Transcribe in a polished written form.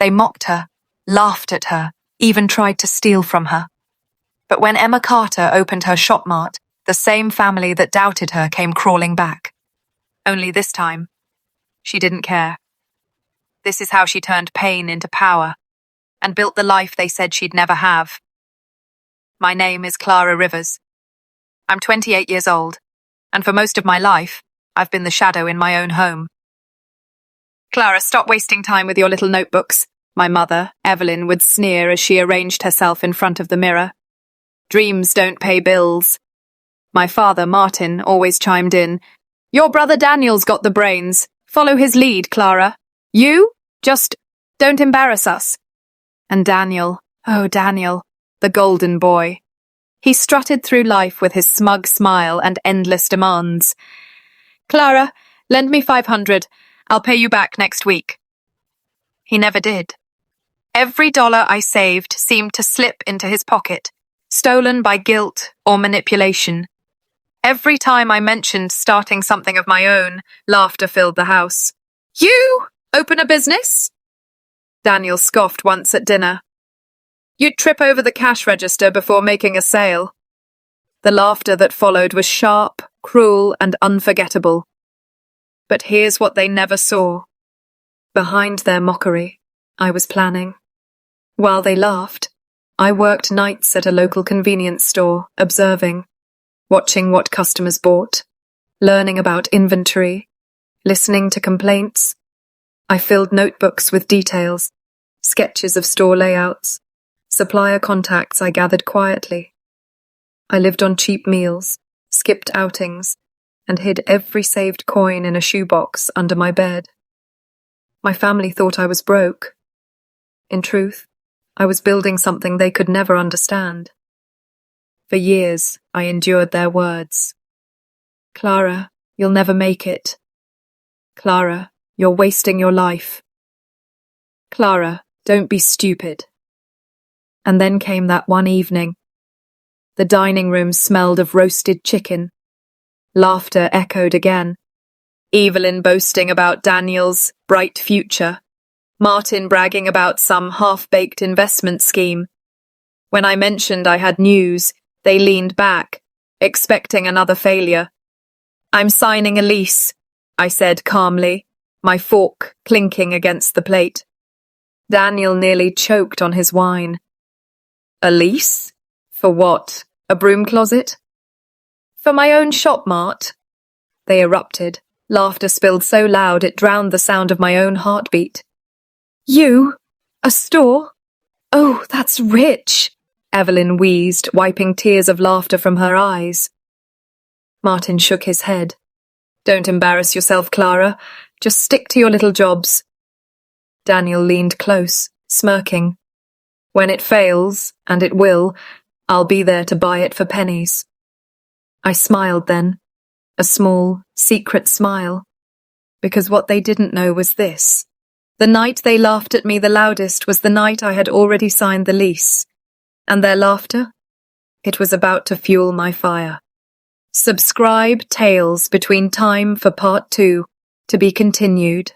They mocked her, laughed at her, even tried to steal from her. But when Emma Carter opened her shop mart, the same family that doubted her came crawling back. Only this time, she didn't care. This is how she turned pain into power and built the life they said she'd never have. My name is Clara Rivers. I'm 28 years old, and for most of my life, I've been the shadow in my own home. Clara, stop wasting time with your little notebooks, my mother, Evelyn, would sneer as she arranged herself in front of the mirror. Dreams don't pay bills. My father, Martin, always chimed in, Your brother Daniel's got the brains. Follow his lead, Clara. You? Just don't embarrass us. And Daniel, oh Daniel, the golden boy. He strutted through life with his smug smile and endless demands. Clara, lend me 500. I'll pay you back next week. He never did. Every dollar I saved seemed to slip into his pocket, stolen by guilt or manipulation. Every time I mentioned starting something of my own, laughter filled the house. You? Open a business? Daniel scoffed once at dinner. You'd trip over the cash register before making a sale. The laughter that followed was sharp, cruel, and unforgettable. But here's what they never saw. Behind their mockery, I was planning. While they laughed, I worked nights at a local convenience store, observing, watching what customers bought, learning about inventory, listening to complaints. I filled notebooks with details, sketches of store layouts, supplier contacts I gathered quietly. I lived on cheap meals, skipped outings, and hid every saved coin in a shoebox under my bed. My family thought I was broke. In truth, I was building something they could never understand. For years, I endured their words. Clara, you'll never make it. Clara, you're wasting your life. Clara, don't be stupid. And then came that one evening. The dining room smelled of roasted chicken. Laughter echoed again. Evelyn boasting about Daniel's bright future. Martin bragging about some half-baked investment scheme. When I mentioned I had news, they leaned back, expecting another failure. I'm signing a lease, I said calmly, my fork clinking against the plate. Daniel nearly choked on his wine. A lease? For what? A broom closet? For my own shop mart. They erupted. Laughter spilled so loud it drowned the sound of my own heartbeat. You? A store? Oh, that's rich, Evelyn wheezed, wiping tears of laughter from her eyes. Martin shook his head. Don't embarrass yourself, Clara. Just stick to your little jobs. Daniel leaned close, smirking. When it fails, and it will, I'll be there to buy it for pennies. I smiled then, a small, secret smile, because what they didn't know was this. The night they laughed at me the loudest was the night I had already signed the lease. And their laughter? It was about to fuel my fire. Subscribe Tales Between Time for Part 2, to be continued.